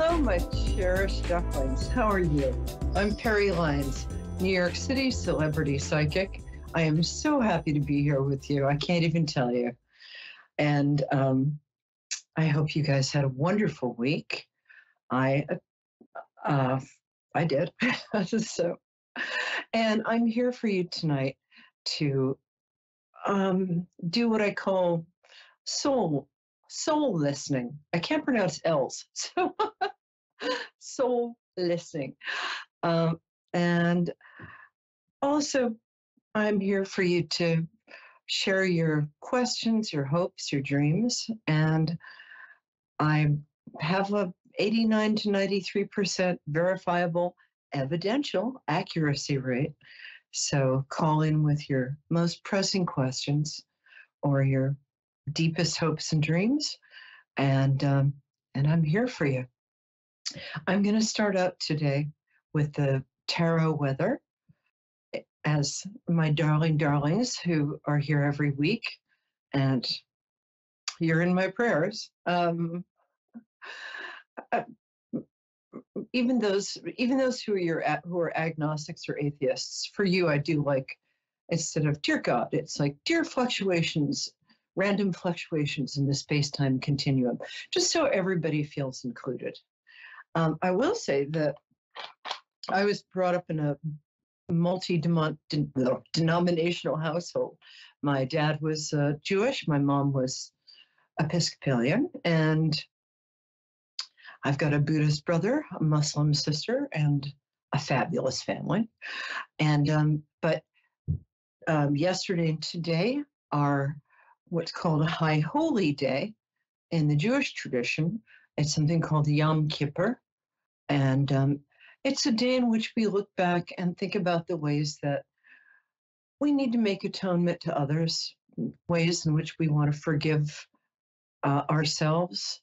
Hello, my cherished ducklings. How are you? I'm Peri Lyons, New York City celebrity psychic. I am so happy to be here with you. I can't even tell you. And I hope you guys had a wonderful week. I did. So, and I'm here for you tonight to do what I call soul listening. I can't pronounce L's, so soul listening. And also, I'm here for you to share your questions, your hopes, your dreams, and I have a 89 to 93% verifiable evidential accuracy rate. So call in with your most pressing questions or your deepest hopes and dreams, and I'm here for you. I'm going to start out today with the tarot weather, as my darlings who are here every week, and you're in my prayers. Even those who are agnostics or atheists, for you, I do like, instead of dear God, it's like dear fluctuations, random fluctuations in the space-time continuum, just so everybody feels included. I will say that I was brought up in a multi-denominational household. My dad was Jewish, my mom was Episcopalian, and I've got a Buddhist brother, a Muslim sister, and a fabulous family. And but yesterday and today are what's called a High Holy Day in the Jewish tradition. It's something called Yom Kippur, and it's a day in which we look back and think about the ways that we need to make atonement to others, ways in which we want to forgive ourselves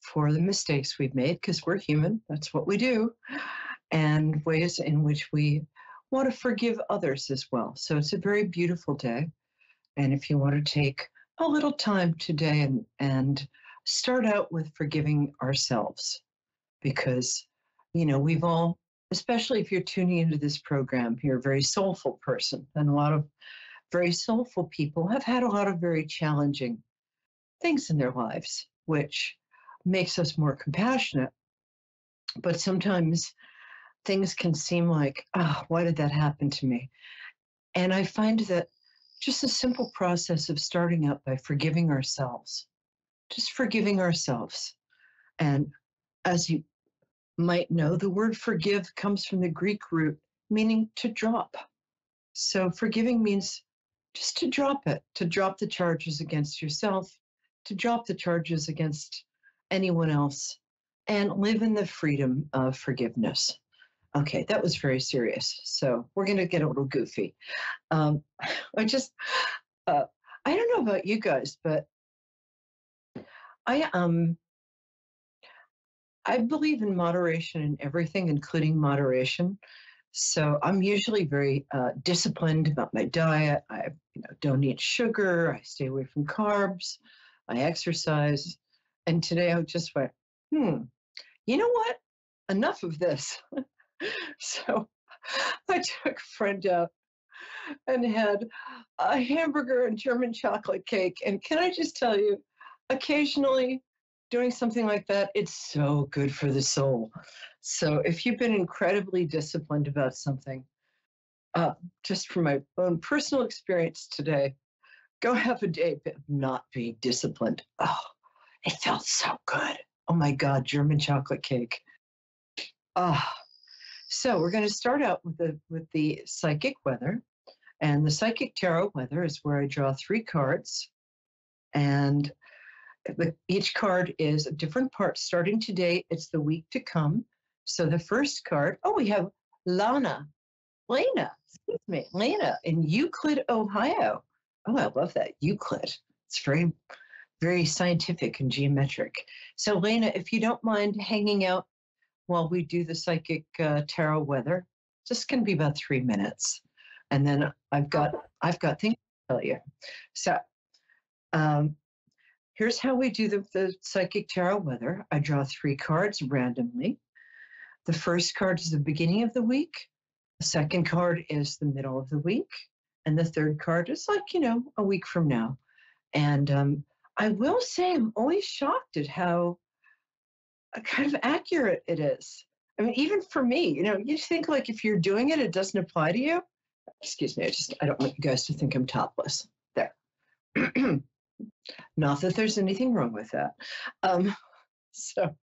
for the mistakes we've made, because we're human, that's what we do, and ways in which we want to forgive others as well. So it's a very beautiful day. And if you want to take a little time today and start out with forgiving ourselves, because, you know, we've all, especially if you're tuning into this program, you're a very soulful person, and a lot of very soulful people have had a lot of very challenging things in their lives, which makes us more compassionate. But sometimes things can seem like, oh, why did that happen to me? And I find that just a simple process of starting out by forgiving ourselves, just forgiving ourselves. And as you might know, the word forgive comes from the Greek root meaning to drop. So forgiving means just to drop it, to drop the charges against yourself, to drop the charges against anyone else, and live in the freedom of forgiveness. Okay, that was very serious. So we're going to get a little goofy. I don't know about you guys, but I believe in moderation in everything, including moderation. So I'm usually very disciplined about my diet. I don't eat sugar. I stay away from carbs. I exercise. And today I just went, you know what? Enough of this. So I took a friend out and had a hamburger and German chocolate cake. And can I just tell you, occasionally doing something like that, it's so good for the soul. So if you've been incredibly disciplined about something, just from my own personal experience today, go have a day of not being disciplined. Oh, it felt so good. Oh my God, German chocolate cake. So we're going to start out with the psychic weather. And the psychic tarot weather is where I draw 3 cards. And each card is a different part. Starting today, it's the week to come. So the first card, we have Lena in Euclid, Ohio. Oh, I love that, Euclid. It's very, very scientific and geometric. So Lena, if you don't mind hanging out while we do the psychic tarot weather, just going to be about 3 minutes. And then I've got things to tell you. So Here's how we do the psychic tarot weather. I draw 3 cards randomly. The first card is the beginning of the week. The second card is the middle of the week. And the third card is like, a week from now. And I will say I'm always shocked at how kind of accurate it is. I mean, even for me, you think like if you're doing it, it doesn't apply to you. Excuse me, I don't want you guys to think I'm topless. There. Not that there's anything wrong with that. So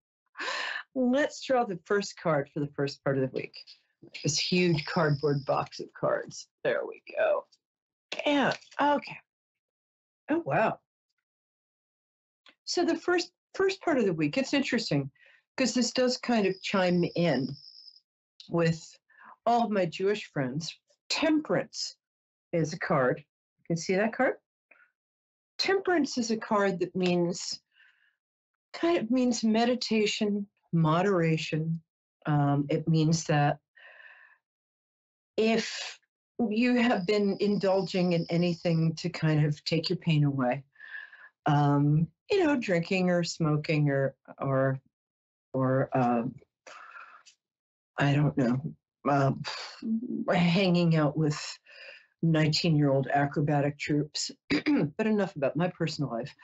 let's draw the first card for the first part of the week. This huge cardboard box of cards. There we go. And okay. Oh, wow. So the first part of the week, it's interesting because this does kind of chime in with all of my Jewish friends. Temperance is a card. You can see that card? Temperance is a card that means meditation, moderation. It means that if you have been indulging in anything to kind of take your pain away, drinking or smoking or I don't know, hanging out with 19-year-old acrobatic troops. But enough about my personal life.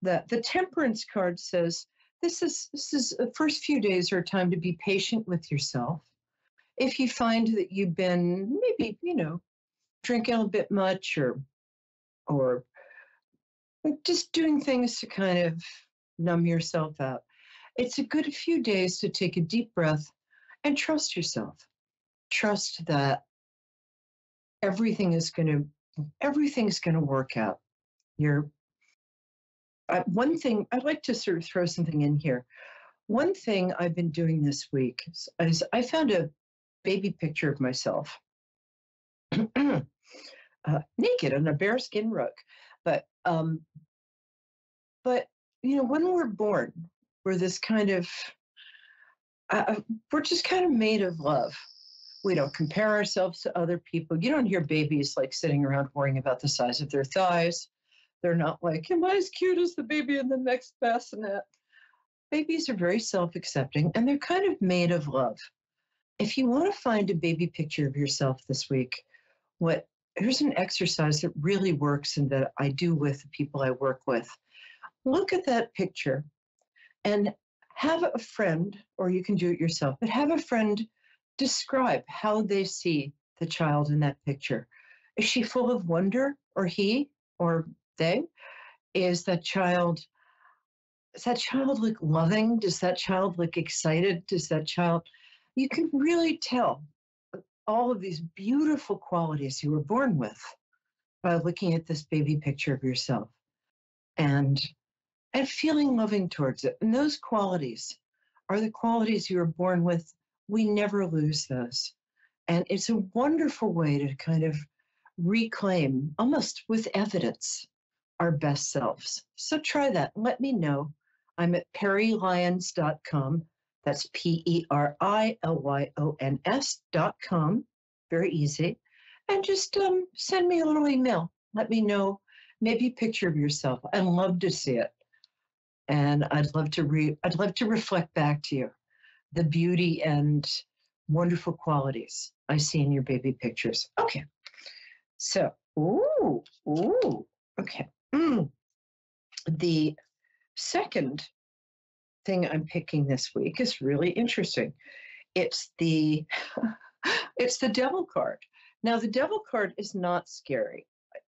The temperance card says this is the first few days are a time to be patient with yourself. If you find that you've been maybe drinking a bit much or just doing things to kind of numb yourself out, it's a good few days to take a deep breath and trust yourself. Trust that everything's going to work out. One thing I'd like to sort of throw something in here. One thing I've been doing this week is I found a baby picture of myself naked on a bearskin rug. But when we're born, we're this kind of we're just kind of made of love. We don't compare ourselves to other people. You don't hear babies like sitting around worrying about the size of their thighs. They're not like, am I as cute as the baby in the next bassinet? Babies are very self-accepting, and they're kind of made of love. If you want to find a baby picture of yourself this week, here's an exercise that really works and that I do with the people I work with. Look at that picture and have a friend, or you can do it yourself, but have a friend describe how they see the child in that picture. Is she full of wonder, or he, or they? Is that child look loving? Does that child look excited? You can really tell all of these beautiful qualities you were born with by looking at this baby picture of yourself and feeling loving towards it. And those qualities are the qualities you were born with. We never lose those. And it's a wonderful way to kind of reclaim, almost with evidence, our best selves. So try that. Let me know. I'm at perilyons.com. That's PERILYONS.com. Very easy. And just send me a little email. Let me know, maybe a picture of yourself. I'd love to see it. And I'd love to reflect back to you the beauty and wonderful qualities I see in your baby pictures. Okay. So, okay. The second thing I'm picking this week is really interesting. It's the devil card. Now, the devil card is not scary.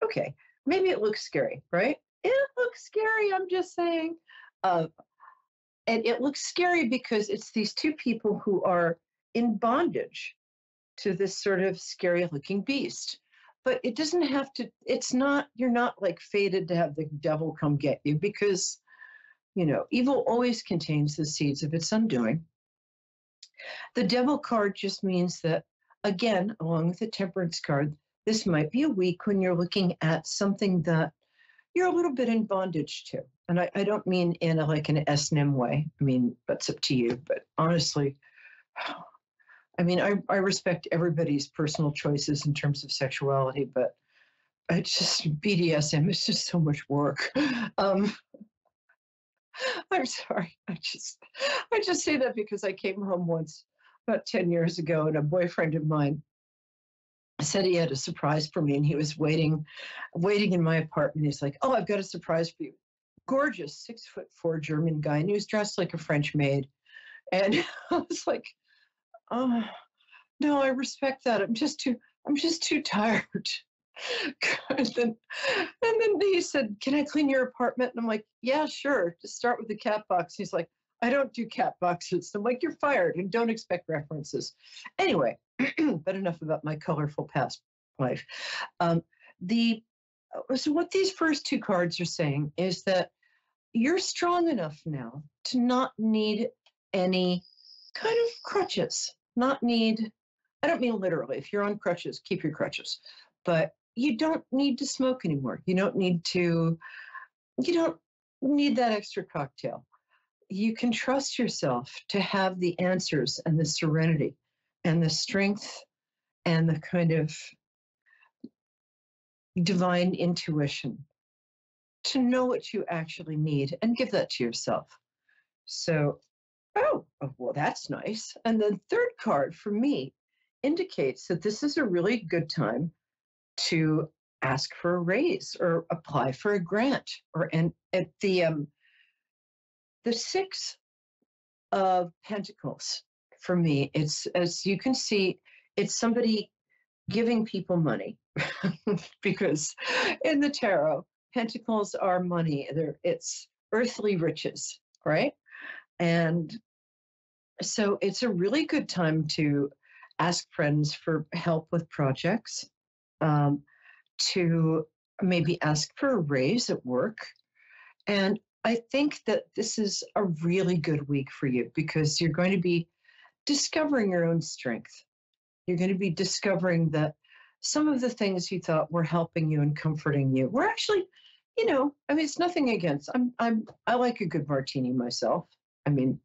Okay, maybe it looks scary, right? It looks scary, I'm just saying. And it looks scary because it's these two people who are in bondage to this sort of scary looking beast. But it doesn't have to, you're not like fated to have the devil come get you, because, evil always contains the seeds of its undoing. The devil card just means that, again, along with the temperance card, this might be a week when you're looking at something that you're a little bit in bondage to. And I don't mean in an S&M way. I mean, that's up to you. But honestly, I respect everybody's personal choices in terms of sexuality, but It's just BDSM. It's just so much work. Um, I'm sorry. I just say that because I came home once about 10 years ago, and a boyfriend of mine said he had a surprise for me, and he was waiting in my apartment. He's like, "Oh, I've got a surprise for you." Gorgeous, 6'4" German guy, and he was dressed like a French maid. And I was like, "Oh, no, I respect that. I'm just too tired." and then, and then he said, "Can I clean your apartment?" And I'm like, "Yeah, sure. Just start with the cat box." He's like, "I don't do cat boxes." I'm like, "You're fired, and don't expect references." Anyway, but enough about my colorful past life. Um, the so what these first two cards are saying is that you're strong enough now to not need any kind of crutches. Not need. I don't mean literally. If you're on crutches, keep your crutches, but you don't need to smoke anymore. You don't need to. You don't need that extra cocktail. You can trust yourself to have the answers and the serenity and the strength and the kind of divine intuition to know what you actually need and give that to yourself. So, well, that's nice. And the third card for me indicates that this is a really good time to ask for a raise or apply for a grant. Or and at the Six of Pentacles for me, it's, as you can see, it's somebody giving people money. Because in the tarot, pentacles are money. It's earthly riches, right? And so it's a really good time to ask friends for help with projects, um, to maybe ask for a raise at work. And I think that this is a really good week for you because you're going to be discovering your own strength. You're going to be discovering that some of the things you thought were helping you and comforting you were actually, I mean, it's nothing against. I like a good martini myself. I mean,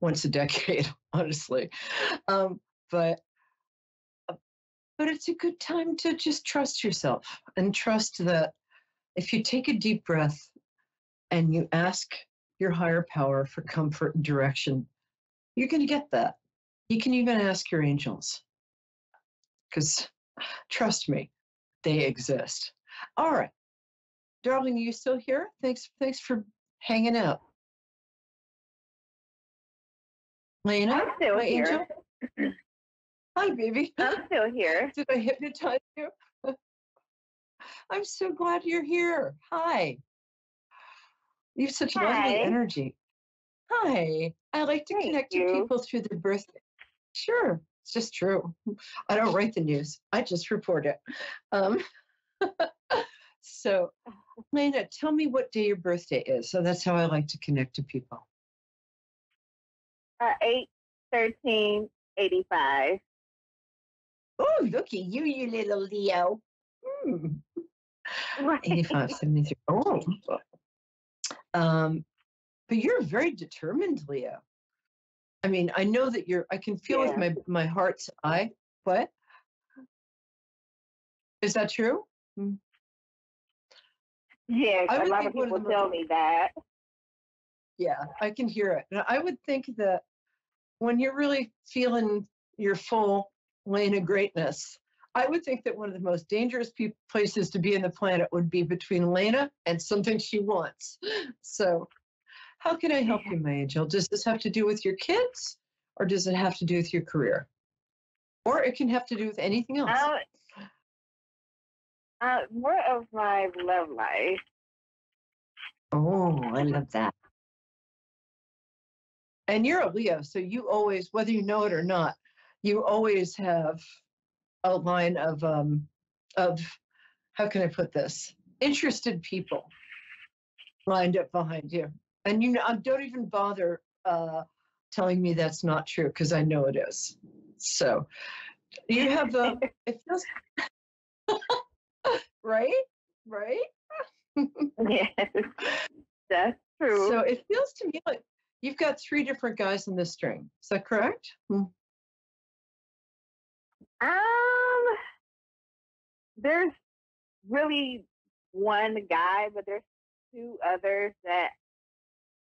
once a decade, honestly. Um, but but it's a good time to just trust yourself and trust that if you take a deep breath and you ask your higher power for comfort and direction, you're going to get that. You can even ask your angels because trust me, they exist. All right, darling, are you still here? Thanks for hanging out. Lena, I'm still my here. angel. Hi, baby. I'm still here. Did I hypnotize you? I'm so glad you're here. Hi. You have such lovely Hi. energy. Hi. I like to Thank connect to you. people through their birthday. Sure, it's just true. I don't write the news. I just report it. Um, so, Lena, tell me what day your birthday is. So that's how I like to connect to people. 8/13/85. Oh, looky, you little Leo. Hmm. Right. 85, 73. Oh, but you're very determined, Leo. I mean, I know that I can feel with Yeah. my heart's eye. What? Is that true? Hmm. Yes, I a would lot of think one of people the most, tell me that. yeah, I can hear it. And I would think that when you're really feeling your full lane of greatness, I would think that one of the most dangerous places to be in the planet would be between Lena and something she wants. So, how can I help you, my angel? Does this have to do with your kids, or does it have to do with your career? Or it can have to do with anything else. Uh, more of my love life. Oh, I love that. And you're a Leo, so you always, whether you know it or not, you always have a line of how can I put this? Interested people lined up behind you. And don't even bother telling me that's not true because I know it is. So you have it feels right, right. Yes, that's true. So it feels to me like you've got three different guys in this string. Is that correct? Um, there's really one guy, but there's two others that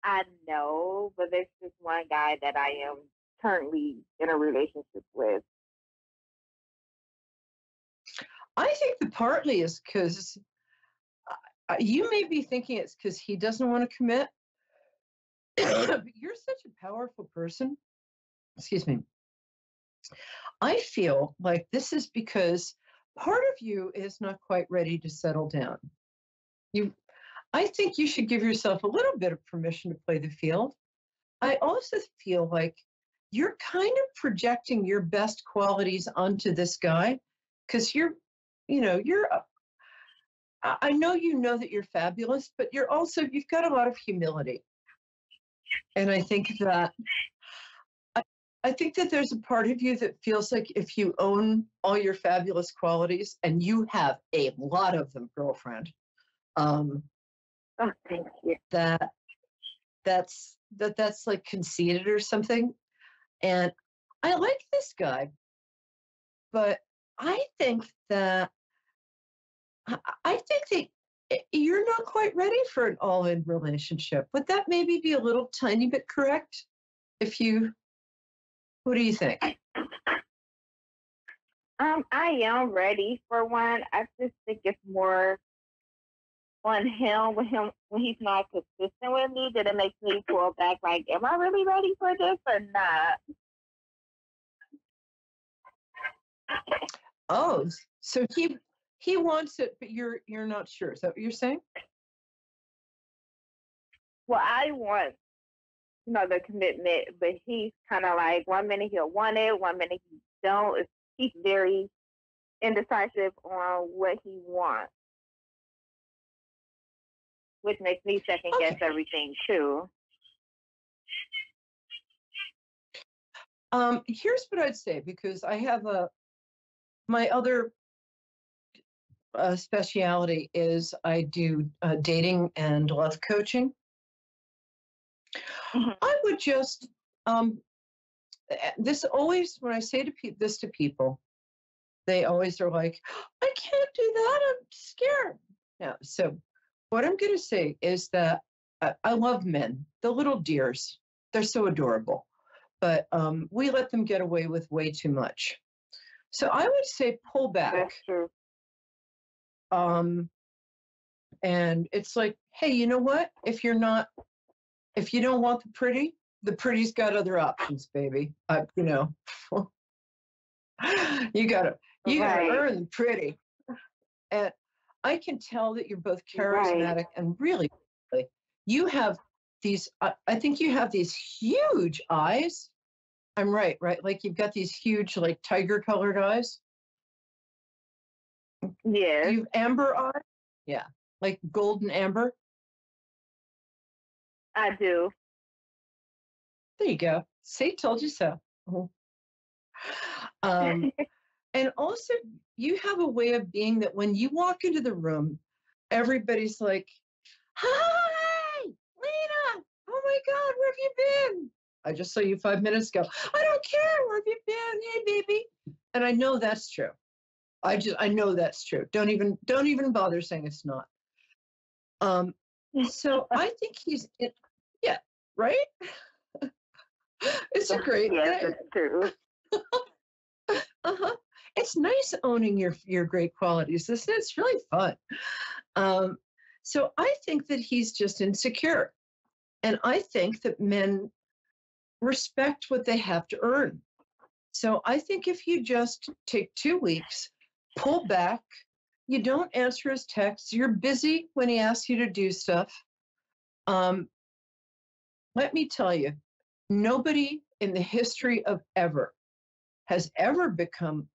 I know, but there's just one guy that I am currently in a relationship with. I think that partly is because you may be thinking it's because he doesn't want to commit, but you're such a powerful person. Excuse me. I feel like this is because part of you is not quite ready to settle down. I think you should give yourself a little bit of permission to play the field. I also feel like you're kind of projecting your best qualities onto this guy because I know you know that you're fabulous, but you've got a lot of humility. And I think that there's a part of you that feels like if you own all your fabulous qualities, and you have a lot of them, girlfriend, Oh, thank you. that's like conceited or something. And I like this guy, but I think that you're not quite ready for an all-in relationship. Would that maybe be a little tiny bit correct? What do you think? I am ready for one. I just think it's more on him when he's not consistent with me that it makes me pull back. Like, am I really ready for this or not? Oh, so he wants it, but you're not sure. Is that what you're saying? Well, I want the commitment, but he's kind of like 1 minute he'll want it, 1 minute he don't. He's very indecisive on what he wants, which makes me second guess everything too. Here's what I'd say, because I have my other speciality is I do dating and love coaching. Mm-hmm. I would just this always, when I say this to people, they always are like, I can't do that, I'm scared. Now, so what I'm going to say is that I love men, the little dears. They're so adorable, but we let them get away with way too much. So I would say pull back. That's true. And it's like, hey, you know what? If you don't want the pretty's got other options, baby. You gotta earn the pretty. And I can tell that you're both charismatic and really, you have these, I think you have these huge eyes. I'm right? Like you've got these huge, like tiger colored eyes. Yeah. You've amber eyes? Yeah. Like golden amber? I do. There you go. See, told you so. And also, you have a way of being that when you walk into the room, everybody's like, hi, Lena. Oh my God, where have you been? I just saw you 5 minutes ago. I don't care. Where have you been? Hey, baby. And I know that's true. I know that's true. Don't even bother saying it's not. So I think yeah, right? It's a great thing. It's true. It's nice owning your great qualities. It's really fun. So I think that he's just insecure. And I think that men respect what they have to earn. So I think if you just take 2 weeks, pull back, you don't answer his texts, you're busy when he asks you to do stuff. Let me tell you, nobody in the history of ever has ever become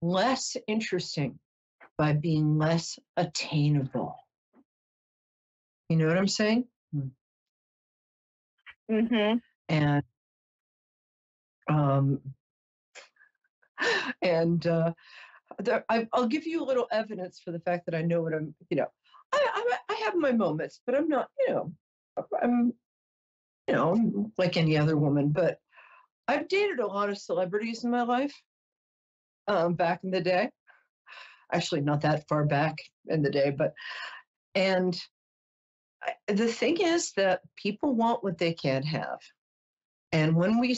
less interesting by being less attainable. You know what I'm saying? Mm-hmm. And I'll give you a little evidence for the fact that I know what I'm. I have my moments, but I'm not. I'm like any other woman. But I've dated a lot of celebrities in my life. Back in the day, actually not that far back in the day, and the thing is that people want what they can't have. And when we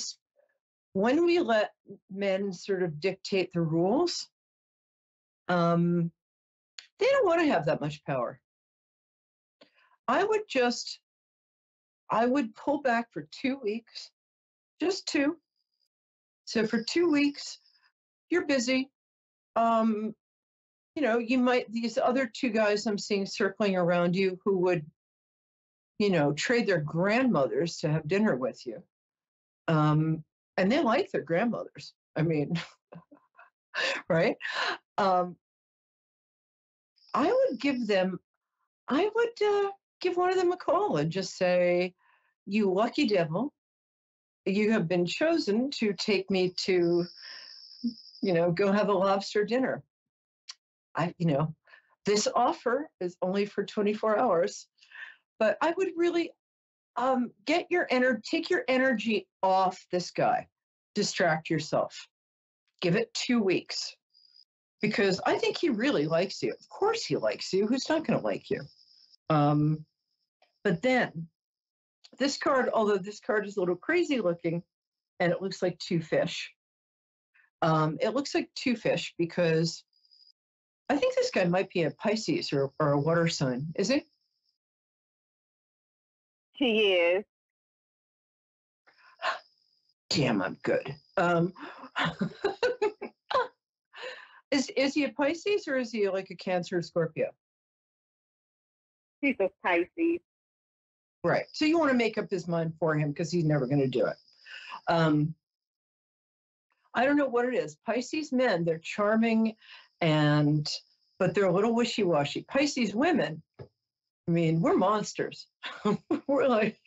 let men sort of dictate the rules, they don't want to have that much power. I would pull back for 2 weeks, just 2. So for 2 weeks, you're busy. You might, these other 2 guys I'm seeing circling around you who would, trade their grandmothers to have dinner with you. And they like their grandmothers. I mean, right? I would give one of them a call and just say, you lucky devil, you have been chosen to take me to, go have a lobster dinner. This offer is only for 24 hours, but I would really take your energy off this guy, distract yourself, give it 2 weeks, because I think he really likes you. Of course he likes you. Who's not going to like you? But then this card, although this card is a little crazy looking, and it looks like 2 fish. It looks like 2 fish because I think this guy might be a Pisces or a water sign. Is he? He is. Damn, I'm good. Is he a Pisces or is he like a Cancer or Scorpio? He's a Pisces. Right. So you want to make up his mind for him because he's never going to do it. I don't know what it is. Pisces men, they're charming, but they're a little wishy-washy. Pisces women, I mean, we're monsters. We're like,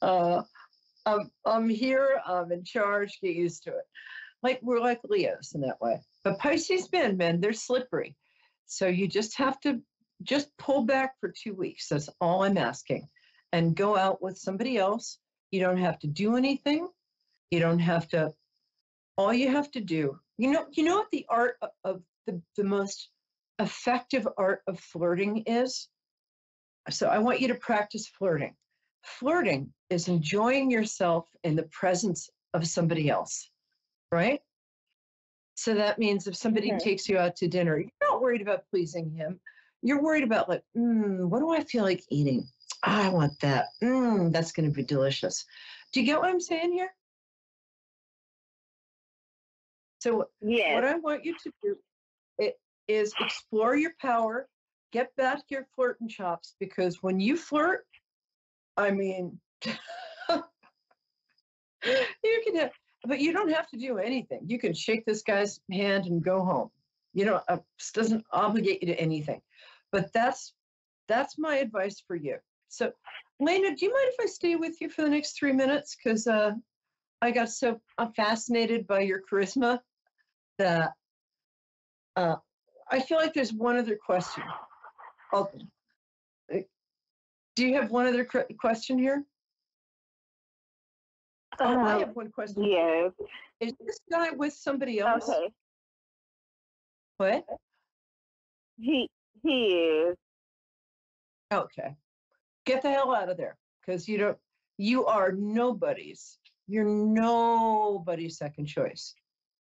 I'm here, I'm in charge, get used to it. Like, we're like Leos in that way. But Pisces men, they're slippery. So you just have to pull back for 2 weeks. That's all I'm asking. And go out with somebody else. You don't have to do anything. You don't have to, all you have to do, you know what the art of the most effective art of flirting is? So I want you to practice flirting. Flirting is enjoying yourself in the presence of somebody else, right? So that means if somebody takes you out to dinner, you're not worried about pleasing him. You're worried about like, what do I feel like eating? I want that. That's going to be delicious. Do you get what I'm saying here? So yes. What I want you to do is explore your power, get back your flirting chops, because when you flirt, I mean, you can but you don't have to do anything. You can shake this guy's hand and go home. It doesn't obligate you to anything. But that's my advice for you. So, Lena, do you mind if I stay with you for the next 3 minutes? Because I got so fascinated by your charisma that I feel like there's one other question. Do you have one other question here? I have one question. Yes. Is this guy with somebody else? Okay. What? He is. Okay. Get the hell out of there, because you are nobody's. You're nobody's second choice.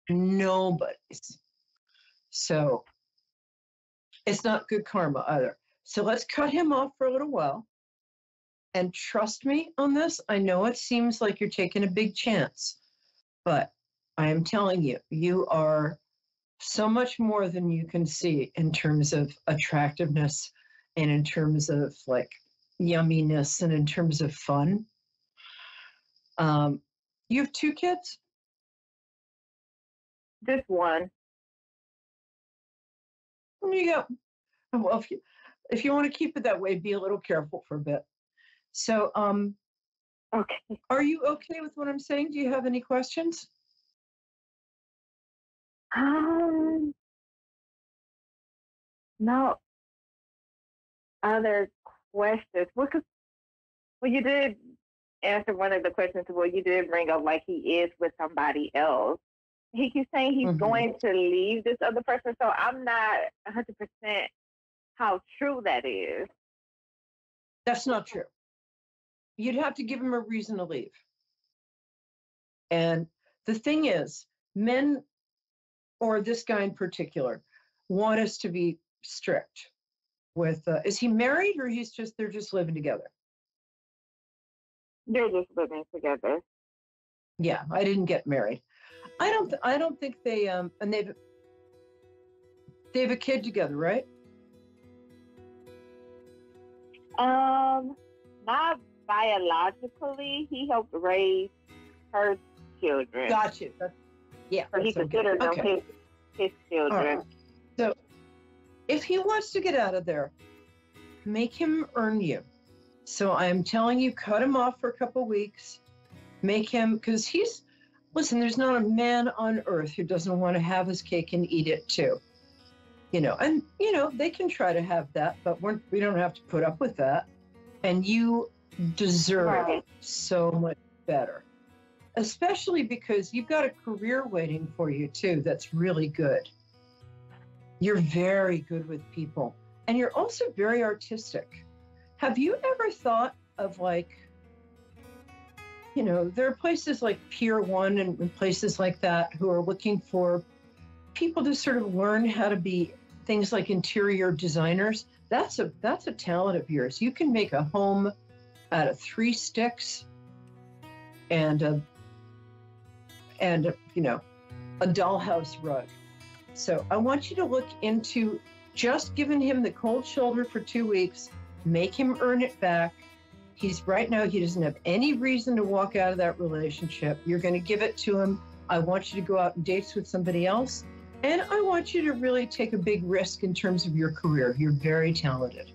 Nobody's. So it's not good karma either. So let's cut him off for a little while. And trust me on this. I know it seems like you're taking a big chance, but I am telling you, you are so much more than you can see in terms of attractiveness and in terms of like yumminess and in terms of fun. You have 2 kids? Just one. There you go. Well, if you want to keep it that way, be a little careful for a bit. So, okay. Are you okay with what I'm saying? Do you have any questions? No other questions. Well, you did answer one of the questions. Well, you did bring up like he is with somebody else. he keeps saying he's going to leave this other person. So I'm not 100% how true that is. That's not true. You'd have to give him a reason to leave. And the thing is, men, or this guy in particular, want us to be strict with, is he married, or they're just living together? They're just living together. Yeah, I didn't get married. I don't think they, and they have a kid together, right? Not biologically. He helped raise her children. Got you. Yeah. So he considers them his children. Right. So if he wants to get out of there, make him earn you. So I'm telling you, cut him off for a couple of weeks. Make him, because listen, there's not a man on earth who doesn't want to have his cake and eat it too. And they can try to have that, but we don't have to put up with that. And you deserve so much better, especially because you've got a career waiting for you too. That's really good. You're very good with people, and you're also very artistic. Have you ever thought of there are places like Pier 1 and places like that who are looking for people to sort of learn how to be things like interior designers? That's a talent of yours. You can make a home out of 3 sticks and a dollhouse rug. So I want you to look into just giving him the cold shoulder for 2 weeks, make him earn it back. He doesn't have any reason to walk out of that relationship. You're going to give it to him. I want you to go out on dates with somebody else. And I want you to really take a big risk in terms of your career. You're very talented.